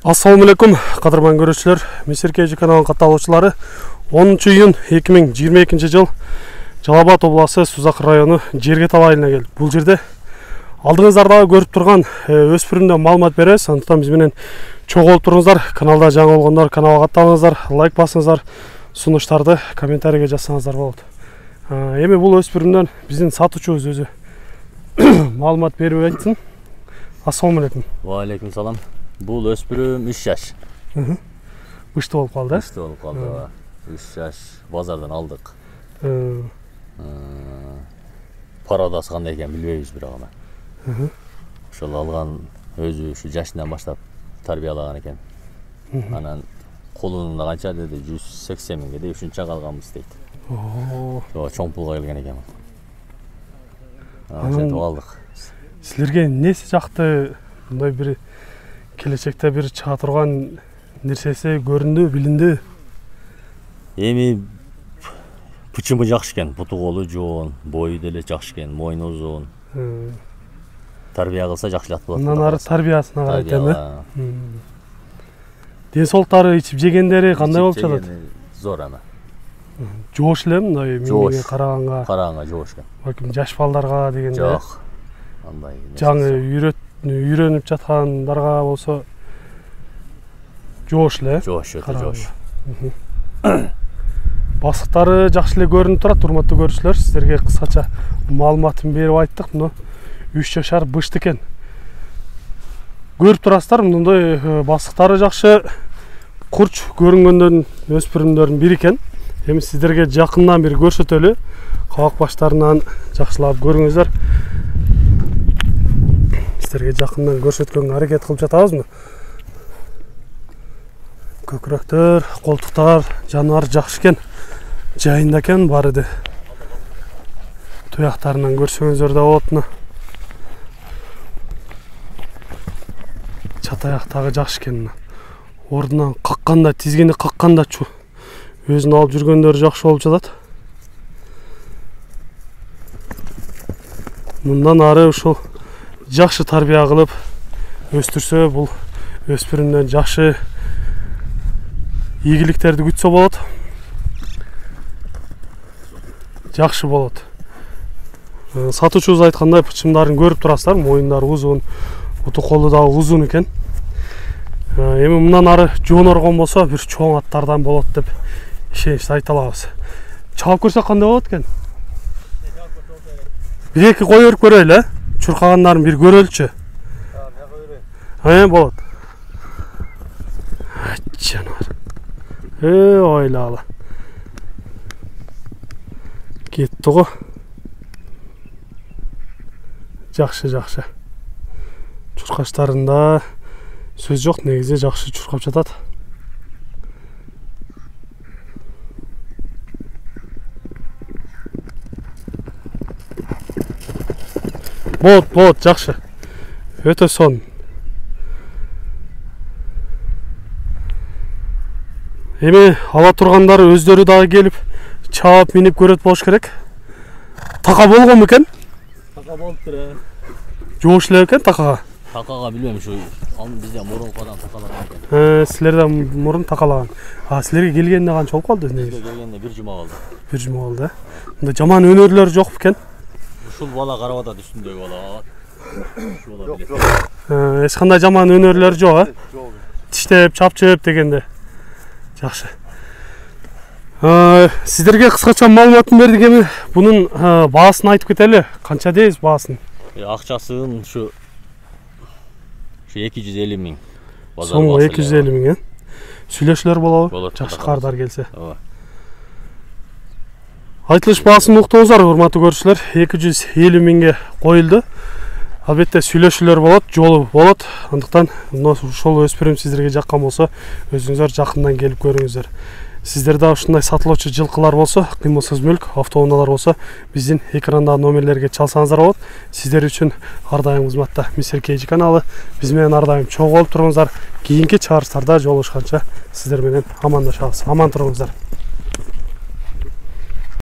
Assalamu alaikum, qadırman görüşçüler. Misir KG kanalının katılımcıları 10 iyun 2022 жыл Жалал-Абад облысы Сузак району Жергет айылына келдік. Бұл жерде алдыңыздарда көріп тұрған өспірімден маалымат береміз. Сондықтан біз менен чоғолып тұрыңыздар. Каналда жаңа болғандар каналға аттаңыздар, лайк басыңыздар, сунуштарды комментарийге жазсаңыздар болады. Эми бұл өспірімден біздің сатушубуз өзү маалымат беріп айтсын. Ассаламу алейкум. Ва алейкум салам. Бұл өспірім 3 жаш. Бышты болып қалды. Бышты болып қалды. 3 жаш базардан алдық. Парадасы қандай екен білбейбіз бірақ ана. Ошол алған өзі ушу жашынан баштап тарбиялаған екен. Анан колунда канча деди 180 миңге де 3-чы калганбыз дейт. Чоң пулга келген екен. Ошентип алдык. Силерге несі жақты мындай бир келечекте бир чыга турган нерсеси көрүндү, билинди? Эми пычымы жакшы экен, буту колу жоон, бою деле жакшы экен, мойну узун. Тарбия кылса жакшылап болот. Андан ары тарбиясына карайт эми. Ден соолуктары, ичип жегендери кандай болуп жатат? Зор эми. Жоош эле мындай меңге караганга. Караганга жоош экен. Балким жаш балдарга дегенде. Жок. Андай. Жаңы үйрөнүп жаткандарга болсо жоош эле. Жоош, өтө жоош. Басыктары жакшы эле көрүнүп турат, урматтуу көрүүчүлөр. Сиздерге кыскача маалыматын берип айттык. Мына 3 жашар бышты экен. Көрүп турасыздар, мындай басыктары жакшы, курч көрүнгөндөрдүн өспүрүмдөрдүн бири экен. Эми сиздерге жакындан бир көрсөтөлү. Кабак баштарынан жакшылап көрүңүздөр. Сиздерге жакындан көрсөткөнгө аракет кылып жатабызмы? Көкүрөктөр, колтуктар, жаныбар жакшы экен. Жайында экен барды. Туяктарынан көрсөңүздөр да болот. Чатаяктагы жакшы экен. Ордунан какканда, тизгени какканда өзүн алып жүргөндөр жакшы болуп жатат. Мындан ары ушул жакшы тарбия кылып өстүрсө, бул өспүрүмдөн жакшы ийгиликтерди күтсө болот. Жакшы болот. Сатуучубуз айткандай пычымдарын көрүп турасыздар, моюндары узун, буту колу да узун экен. Эми мындан ары жооноргон болсо бир чоң аттардан болот деп ишеничти айта алабыз. Чалып көрсөк кандай болот экен? Бир-эки кой өрүп көрөлү, чуркагандарын бир көрөлчү. Болот. Жанар. Ойлалы. Кетті ғой. Жақшы. Чуркаштарында сөз жоқ, негізі жақшы чуркап жатат. Болот, жақшы. Өтө сон. Эми ала тургандар өздөрү дагы келип, чаап минип көрөт болуш керек. Така болгонбу экен? Така болуптур. Жоош эле экен такага. Такага билбейм, ушу бизден мурункадан такалаган экен. Силерден мурун такалаган. Силерге келгенде канча болуп калды? Силерге келгенде 1 жума калды. 1 жума калды. Мында жаман өнөрлөр жок экен. Ушул бала карап атат, үстүндөгү бала. Ушул бала. Эч кандай жаман өнөрлөр жок, Жок. Тиштеп, чапчып дегенде. Жакшы. Сиздерге кыскача маалыматын бердик. Эми бунун баасын айтып кетели. Канча дейбиз баасын? Акчасын ушу 250 миң. Соңго 250 миң, Сүйлөшүлөр болобу? Жакшы кардар келсе. Айтылыш баасын уктуңуздар, урматтуу көрүүчүлөр. 250 миңге коюлду. Албетте сүйлөшүлөр болот, жолу болот. Андыктан ошол өспүрүм сиздерге жаккан болсо, өзүңүздөр жакындан келип көрүңүздөр. Сиздерде ушундай сатылуучу жылкылар болсо, кыймылсыз мүлк, автоунaalар болсо, биздин экрандагы номерлерге чалсаңыздар болот. Сиздер үчүн ар дайым кызматта Misir KG каналы. Биз менен ар дайым чогуу болуп туруңуздар. Кийинки чыгарыштарда жолугушканча сиздер менен амандашабыз. Аман туруңуздар.